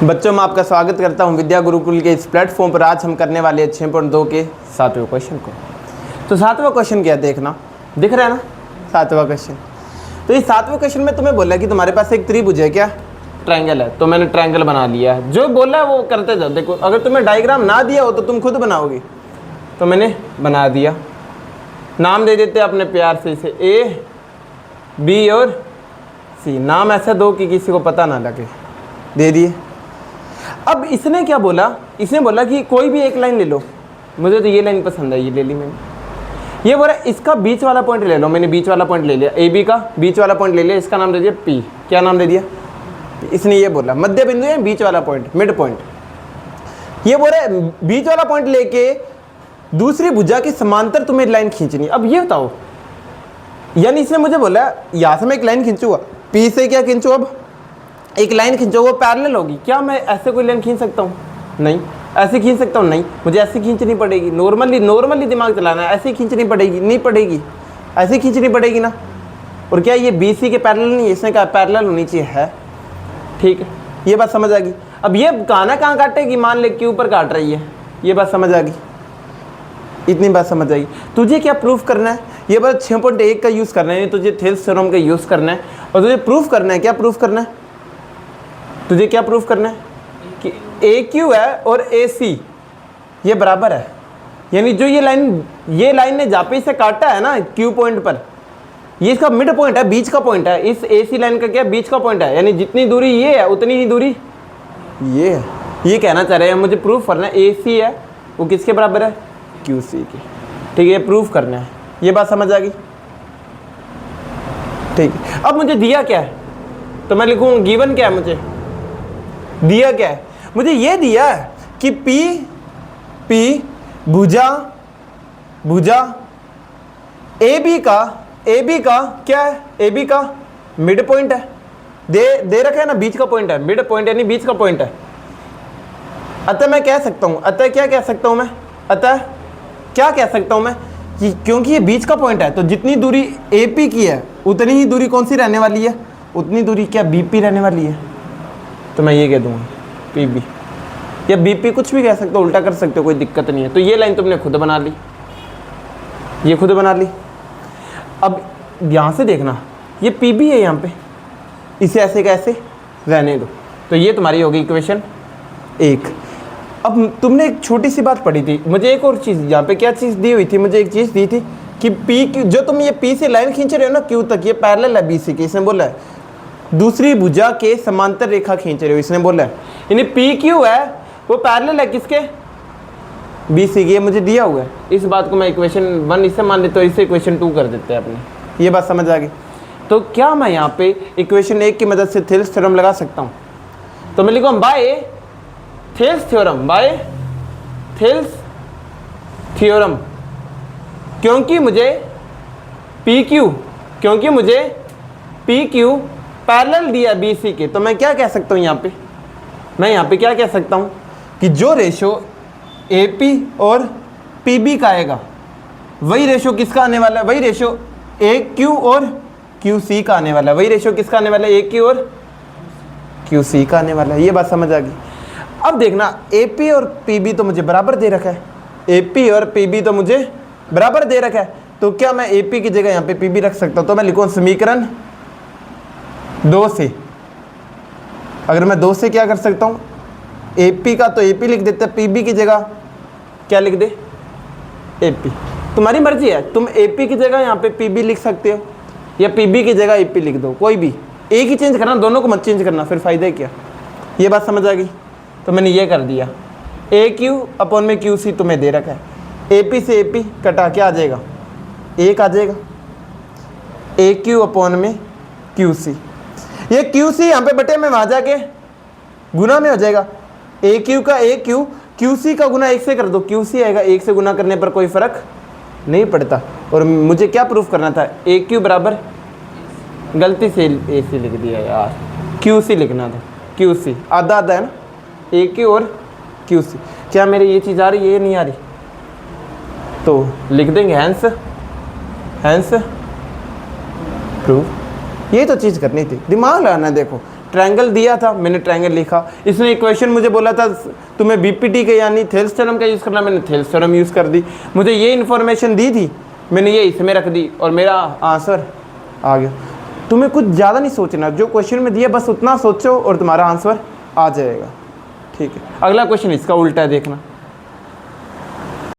बच्चों मैं आपका स्वागत करता हूं विद्या गुरुकुल के इस प्लेटफॉर्म पर। आज हम करने वाले हैं 6.2 के 7वें क्वेश्चन को। तो 7वां क्वेश्चन क्या है, देखना, दिख रहा है ना 7वां क्वेश्चन। तो इस 7वें क्वेश्चन में तुम्हें बोला कि तुम्हारे पास एक त्रिभुज है, क्या ट्रायंगल है, तो मैंने ट्रायंगल बना लिया है। जो बोला है वो करते जाओ। देखो अगर तुम्हें डायग्राम ना दिया हो तो तुम खुद बनाओगे, तो मैंने बना दिया। नाम दे देते अपने प्यार से इसे ए बी और सी। नाम ऐसा दो कि किसी को पता ना लगे, दे दिए। अब इसने क्या बोला, इसने बोला कि कोई भी एक लाइन ले लो, मुझे तो ये लाइन पसंद है, ये ले ली मैंने। ये बोला इसका बीच वाला पॉइंट ले लो, मैंने बीच वाला पॉइंट ले लिया, ए बी का बीच वाला पॉइंट ले लिया, इसका नाम दे दिया पी। क्या नाम दे दिया, इसने ये बोला मध्य बिंदु है, बीच वाला पॉइंट, मिड पॉइंट। ये बोल रहा है बीच वाला पॉइंट लेके दूसरी भुजा के समांतर तुम्हें लाइन खींचनी। अब ये बताओ, यानी इसने मुझे बोला यहाँ से मैं एक लाइन खींचूंगा, पी से क्या खींचू, अब एक लाइन खींचो, वो पैरेलल होगी। क्या मैं ऐसे कोई लाइन खींच सकता हूँ? नहीं। ऐसे खींच सकता हूँ? नहीं। मुझे ऐसे खींचनी पड़ेगी, नॉर्मली दिमाग चलाना है। ऐसे खींचनी पड़ेगी? नहीं पड़ेगी, ऐसे खींचनी पड़ेगी ना। और क्या ये बी सी के पैरेलल नहीं है, इसने कहा पैरेलल होनी चाहिए, है ठीक है। ये बात समझ आ गई। अब ये कहाँ काटेगी, मान ले कि ऊपर काट रही है, ये बात समझ आ गई, इतनी बात समझ आएगी। तुझे क्या प्रूफ करना है, ये बात 6.1 का यूज़ करना है, तुझे थेल्स थ्योरम का यूज़ करना है और तुझे प्रूफ करना है। क्या प्रूफ करना है तुझे, क्या प्रूफ करना है कि ए क्यू है और ए सी ये बराबर है। यानी जो ये लाइन ने जहाँ पे इसे काटा है ना क्यू पॉइंट पर, ये इसका मिड पॉइंट है, बीच का पॉइंट है। इस ए सी लाइन का क्या बीच का पॉइंट है, यानी जितनी दूरी ये है उतनी ही दूरी ये है। ये कहना चाह रहे हैं, मुझे प्रूफ करना है ए सी है वो किसके बराबर है, क्यू सी की। ठीक है, ये प्रूफ करना है। ये बात समझ आ गई, ठीक है। अब मुझे दिया क्या है, तो मैं लिखूँ गिवन क्या है, मुझे दिया क्या है, मुझे ये दिया है कि पी भुजा ए बी का क्या है, ए बी का मिड पॉइंट है, दे रखा है ना, बीच का पॉइंट है, मिड पॉइंट यानी बीच का पॉइंट है। अतः मैं कह सकता हूं, अतः क्या कह सकता हूं मैं, अतः क्या कह सकता हूं मैं कि क्योंकि ये बीच का पॉइंट है तो जितनी दूरी ए पी की है उतनी ही दूरी कौन सी रहने वाली है, उतनी दूरी क्या बी पी रहने वाली है। तो मैं ये कह दूंगा पी बी या बी पी, कुछ भी कह सकते हो, उल्टा कर सकते हो, कोई दिक्कत नहीं है। तो ये लाइन तुमने खुद बना ली, ये खुद बना ली। अब यहाँ से देखना ये पी बी है, यहाँ पे इसे ऐसे कैसे रहने दो। तो ये तुम्हारी होगी इक्वेशन 1। अब तुमने एक छोटी सी बात पढ़ी थी, मुझे एक और चीज़ यहाँ पे क्या चीज़ दी हुई थी, मुझे एक चीज़ दी थी कि पी जो तुम ये पी से लाइन खींच रहे हो ना क्यू तक, ये पैरेलल है बी सी की। इसने बोला है दूसरी भुजा के समांतर रेखा खींच रहे हो, इसने बोला है। यानी पी क्यू है वो पैरेलल है किसके, बी सी की। ये मुझे दिया हुआ है। इस बात को मैं इक्वेशन 1 इसे मान लेता हूँ, इसे इक्वेशन 2 कर देते हैं अपने। ये बात समझ आ गई। तो क्या मैं यहाँ पे इक्वेशन 1 की मदद से थेल्स थ्योरम लगा सकता हूँ। तो मैं लिखूँ by Thales theorem, by Thales theorem, क्योंकि मुझे पी क्यू पैरेलल दिया बी सी के। तो मैं क्या कह सकता हूँ यहाँ पे, मैं यहाँ पे क्या कह सकता हूँ कि जो रेशो ए पी और पी बी का आएगा वही रेशो किसका आने वाला है, वही रेशो ए क्यू और क्यू सी का आने वाला है। वही रेशो किसका आने वाला है, ए क्यू और क्यू सी का आने वाला है। ये बात समझ आ गई। अब देखना ए पी और पी बी तो मुझे बराबर दे रखा है, ए पी और पी बी तो मुझे बराबर दे रखा है। तो क्या मैं ए पी की जगह यहाँ पे पी बी रख सकता हूँ। तो मैं लिखूँ समीकरण 2 से, अगर मैं 2 से क्या कर सकता हूँ, ए पी का तो ए पी लिख देते हैं, पी बी की जगह क्या लिख दे, ए पी। तुम्हारी मर्जी है, तुम ए पी की जगह यहाँ पे पी बी लिख सकते हो या पी बी की जगह ए पी लिख दो, कोई भी एक ही चेंज करना, दोनों को मत चेंज करना, फिर फ़ायदा है क्या। ये बात समझ आ गई। तो मैंने ये कर दिया, ए क्यू अपॉन में क्यू सी तुम्हें दे रखा है, ए पी से ए पी कटा क्या आ जाएगा, 1 आ जाएगा, ए क्यू अपॉन में क्यू सी। ये क्यू सी यहाँ पे बटे में वहाँ जाके गुना में हो जाएगा, ए क्यू का ए क्यू, क्यू सी का गुना 1 से कर दो, क्यू सी आएगा, 1 से गुना करने पर कोई फ़र्क नहीं पड़ता। और मुझे क्या प्रूफ करना था, ए क्यू बराबर, गलती से ए सी लिख दिया यार, क्यू सी लिखना था, क्यू सी आधा आधा है ना, ए क्यू और क्यू सी। क्या मेरे ये चीज़ आ रही है, ये नहीं आ रही, तो लिख देंगे हैंस प्रूफ। ये तो चीज़ करनी थी, दिमाग लगाना है। देखो ट्रायंगल दिया था, मैंने ट्रायंगल लिखा। इसने इक्वेशन मुझे बोला था तुम्हें बीपीटी के यानी थेल्स थ्योरम का यूज़ करना, मैंने थेल्स थ्योरम यूज़ कर दी। मुझे ये इन्फॉर्मेशन दी थी, मैंने ये इसमें रख दी और मेरा आंसर आ गया। तुम्हें कुछ ज़्यादा नहीं सोचना, जो क्वेश्चन में दिया बस उतना सोचो और तुम्हारा आंसर आ जाएगा। ठीक है, अगला क्वेश्चन इसका उल्टा है, देखना।